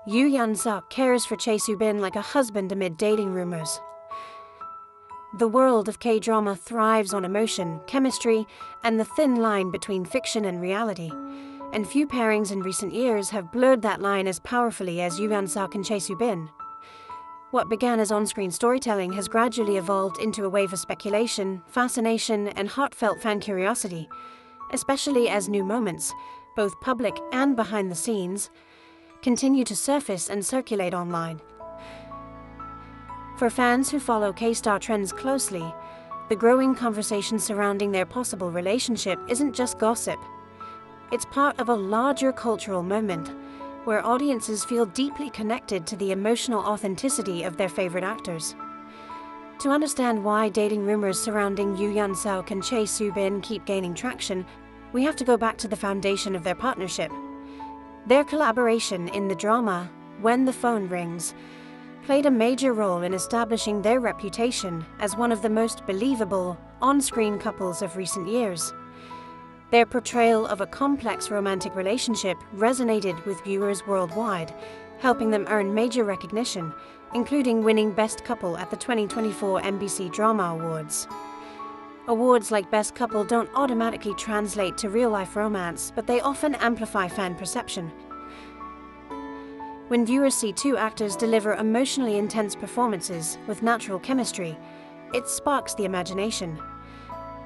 Yoo Yeon-seok cares for Chae Soo-bin like a husband amid dating rumors. The world of K-drama thrives on emotion, chemistry, and the thin line between fiction and reality. And few pairings in recent years have blurred that line as powerfully as Yoo Yeon-seok and Chae Soo-bin. What began as on-screen storytelling has gradually evolved into a wave of speculation, fascination, and heartfelt fan curiosity, especially as new moments, both public and behind the scenes, continue to surface and circulate online. For fans who follow K-star trends closely, the growing conversation surrounding their possible relationship isn't just gossip. It's part of a larger cultural moment, where audiences feel deeply connected to the emotional authenticity of their favorite actors. To understand why dating rumors surrounding Yoo Yeon-seok and Chae Soo-bin keep gaining traction, we have to go back to the foundation of their partnership. Their collaboration in the drama When the Phone Rings played a major role in establishing their reputation as one of the most believable on-screen couples of recent years. Their portrayal of a complex romantic relationship resonated with viewers worldwide, helping them earn major recognition, including winning Best Couple at the 2024 MBC Drama Awards. Awards like Best Couple don't automatically translate to real-life romance, but they often amplify fan perception. When viewers see two actors deliver emotionally intense performances with natural chemistry, it sparks the imagination.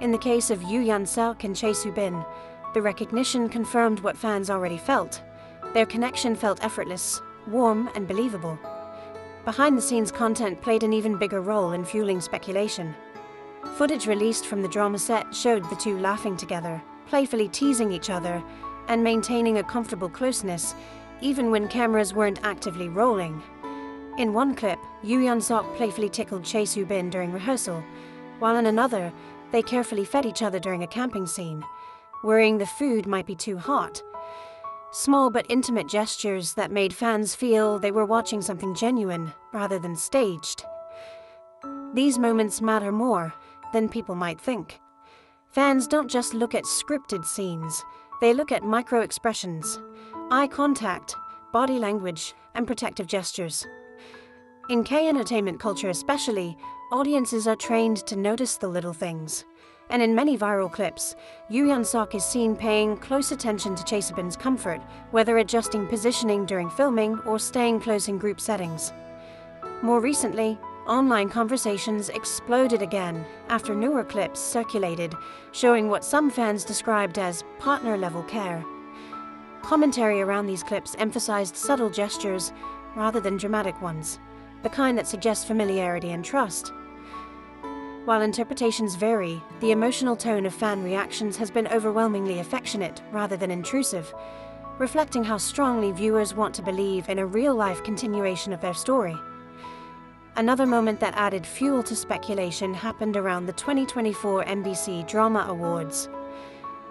In the case of Yoo Yeon-seok and Chae Soo-bin, the recognition confirmed what fans already felt. Their connection felt effortless, warm, and believable. Behind-the-scenes content played an even bigger role in fueling speculation. Footage released from the drama set showed the two laughing together, playfully teasing each other, and maintaining a comfortable closeness, even when cameras weren't actively rolling. In one clip, Yoo Yeon-seok playfully tickled Chae Soo-bin during rehearsal, while in another, they carefully fed each other during a camping scene, worrying the food might be too hot. Small but intimate gestures that made fans feel they were watching something genuine rather than staged. These moments matter more than people might think. Fans don't just look at scripted scenes, they look at micro-expressions, eye contact, body language, and protective gestures. In K-entertainment culture especially, audiences are trained to notice the little things. And in many viral clips, Yoo Yeon-seok is seen paying close attention to Chae Soo-bin's comfort, whether adjusting positioning during filming or staying close in group settings. More recently, online conversations exploded again after newer clips circulated, showing what some fans described as partner-level care. Commentary around these clips emphasized subtle gestures rather than dramatic ones, the kind that suggests familiarity and trust. While interpretations vary, the emotional tone of fan reactions has been overwhelmingly affectionate rather than intrusive, reflecting how strongly viewers want to believe in a real-life continuation of their story. Another moment that added fuel to speculation happened around the 2024 MBC Drama Awards.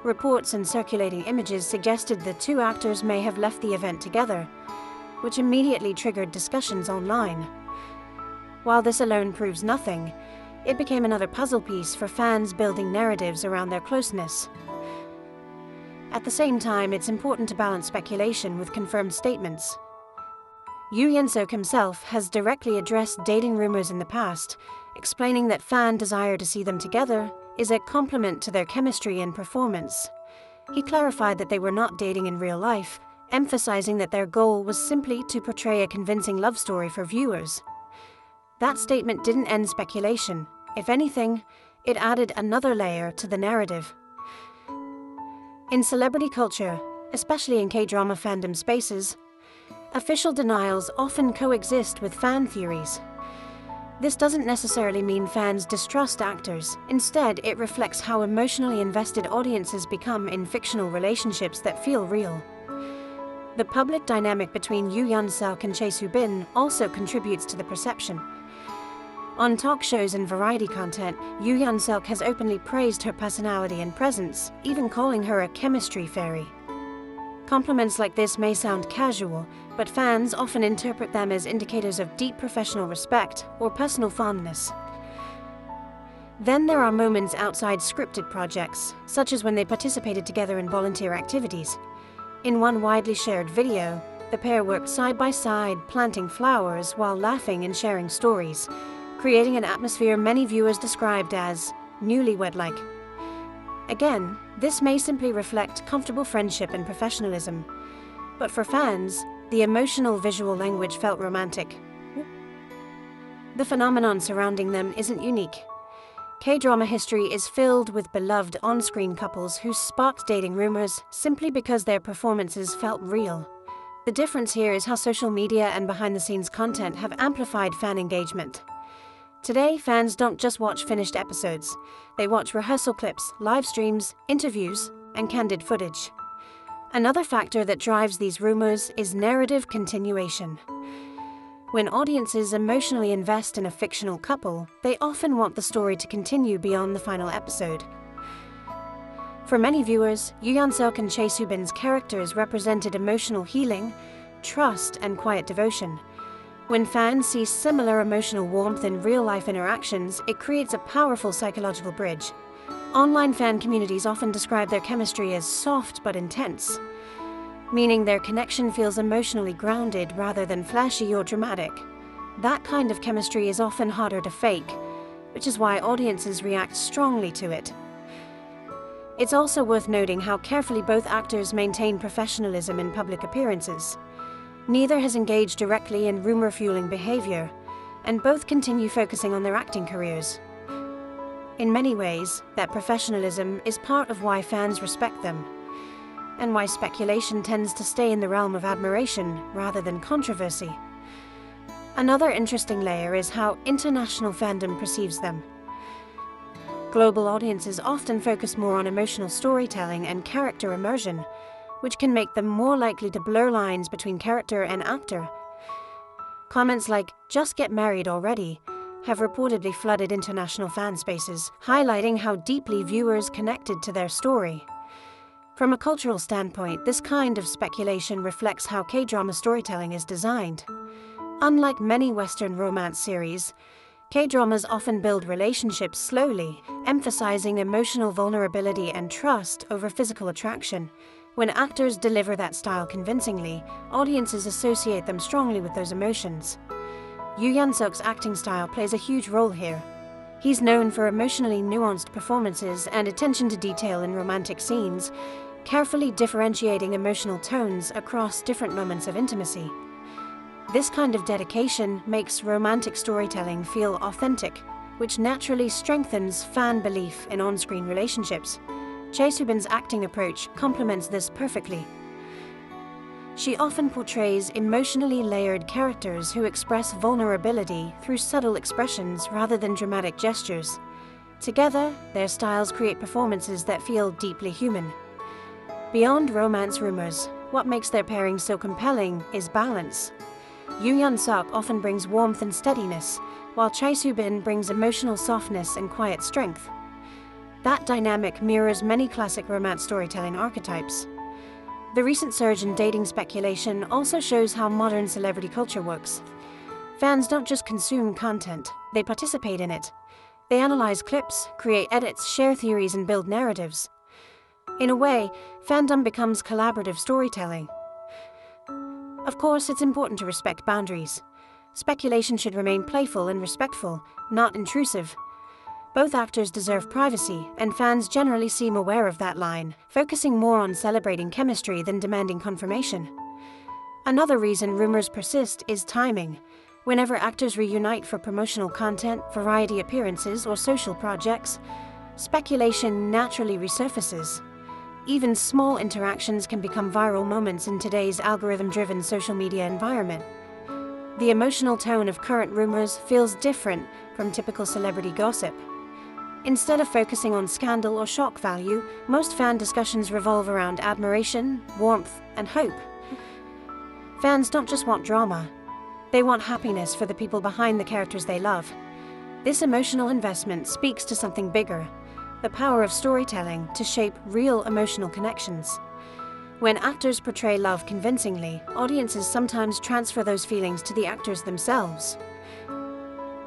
Reports and circulating images suggested the two actors may have left the event together, which immediately triggered discussions online. While this alone proves nothing, it became another puzzle piece for fans building narratives around their closeness. At the same time, it's important to balance speculation with confirmed statements. Yoo Yeon-seok himself has directly addressed dating rumors in the past, explaining that fan desire to see them together is a compliment to their chemistry and performance. He clarified that they were not dating in real life, emphasizing that their goal was simply to portray a convincing love story for viewers. That statement didn't end speculation. If anything, it added another layer to the narrative. In celebrity culture, especially in K-drama fandom spaces, official denials often coexist with fan theories. This doesn't necessarily mean fans distrust actors. Instead, it reflects how emotionally invested audiences become in fictional relationships that feel real. The public dynamic between Yoo Yeon-seok and Chae Soo-bin also contributes to the perception. On talk shows and variety content, Yoo Yeon-seok has openly praised her personality and presence, even calling her a chemistry fairy. Compliments like this may sound casual, but fans often interpret them as indicators of deep professional respect or personal fondness. Then there are moments outside scripted projects, such as when they participated together in volunteer activities. In one widely shared video, The pair work side by side, planting flowers while laughing and sharing stories, creating an atmosphere many viewers described as newlywed-like. Again, this may simply reflect comfortable friendship and professionalism, but for fans, the emotional visual language felt romantic. The phenomenon surrounding them isn't unique. K-drama history is filled with beloved on-screen couples who sparked dating rumors simply because their performances felt real. The difference here is how social media and behind-the-scenes content have amplified fan engagement. Today, fans don't just watch finished episodes. They watch rehearsal clips, live streams, interviews, and candid footage. Another factor that drives these rumors is narrative continuation. When audiences emotionally invest in a fictional couple, they often want the story to continue beyond the final episode. For many viewers, Yoo Yeon-seok and Chae Soo-bin's characters represented emotional healing, trust, and quiet devotion. When fans see similar emotional warmth in real-life interactions, it creates a powerful psychological bridge. Online fan communities often describe their chemistry as soft but intense, meaning their connection feels emotionally grounded rather than flashy or dramatic. That kind of chemistry is often harder to fake, which is why audiences react strongly to it. It's also worth noting how carefully both actors maintain professionalism in public appearances. Neither has engaged directly in rumor-fueling behavior, and both continue focusing on their acting careers. In many ways, that professionalism is part of why fans respect them, and why speculation tends to stay in the realm of admiration rather than controversy. Another interesting layer is how international fandom perceives them. Global audiences often focus more on emotional storytelling and character immersion, which can make them more likely to blur lines between character and actor. Comments like, "just get married already," have reportedly flooded international fan spaces, highlighting how deeply viewers connected to their story. From a cultural standpoint, this kind of speculation reflects how K-drama storytelling is designed. Unlike many Western romance series, K-dramas often build relationships slowly, emphasizing emotional vulnerability and trust over physical attraction. When actors deliver that style convincingly, audiences associate them strongly with those emotions. Yoo Yeon-seok's acting style plays a huge role here. He's known for emotionally nuanced performances and attention to detail in romantic scenes, carefully differentiating emotional tones across different moments of intimacy. This kind of dedication makes romantic storytelling feel authentic, which naturally strengthens fan belief in on-screen relationships. Chae Soo-bin's acting approach complements this perfectly. She often portrays emotionally layered characters who express vulnerability through subtle expressions rather than dramatic gestures. Together, their styles create performances that feel deeply human. Beyond romance rumors, what makes their pairing so compelling is balance. Yoo Yeon-seok often brings warmth and steadiness, while Chae Soo-bin brings emotional softness and quiet strength. That dynamic mirrors many classic romance storytelling archetypes. The recent surge in dating speculation also shows how modern celebrity culture works. Fans don't just consume content, they participate in it. They analyze clips, create edits, share theories, and build narratives. In a way, fandom becomes collaborative storytelling. Of course, it's important to respect boundaries. Speculation should remain playful and respectful, not intrusive. Both actors deserve privacy, and fans generally seem aware of that line, focusing more on celebrating chemistry than demanding confirmation. Another reason rumors persist is timing. Whenever actors reunite for promotional content, variety appearances, or social projects, speculation naturally resurfaces. Even small interactions can become viral moments in today's algorithm-driven social media environment. The emotional tone of current rumors feels different from typical celebrity gossip. Instead of focusing on scandal or shock value, most fan discussions revolve around admiration, warmth, and hope. Fans don't just want drama. They want happiness for the people behind the characters they love. This emotional investment speaks to something bigger: the power of storytelling to shape real emotional connections. When actors portray love convincingly, audiences sometimes transfer those feelings to the actors themselves.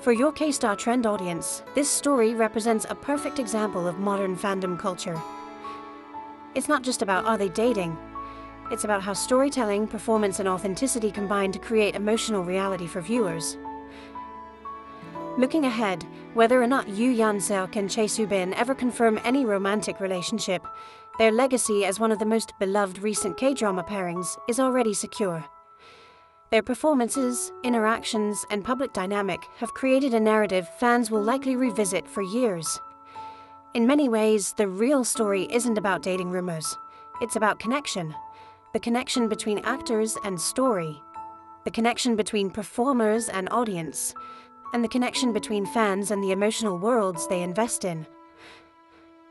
For your K-star trend audience, this story represents a perfect example of modern fandom culture. It's not just about are they dating. It's about how storytelling, performance, and authenticity combine to create emotional reality for viewers. Looking ahead, whether or not Yoo Yeon-seok and Chae Soo-bin ever confirm any romantic relationship, their legacy as one of the most beloved recent K-drama pairings is already secure. Their performances, interactions, and public dynamic have created a narrative fans will likely revisit for years. In many ways, the real story isn't about dating rumors. It's about connection. The connection between actors and story. The connection between performers and audience. And the connection between fans and the emotional worlds they invest in.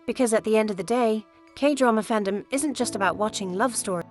Because at the end of the day, K-drama fandom isn't just about watching love stories.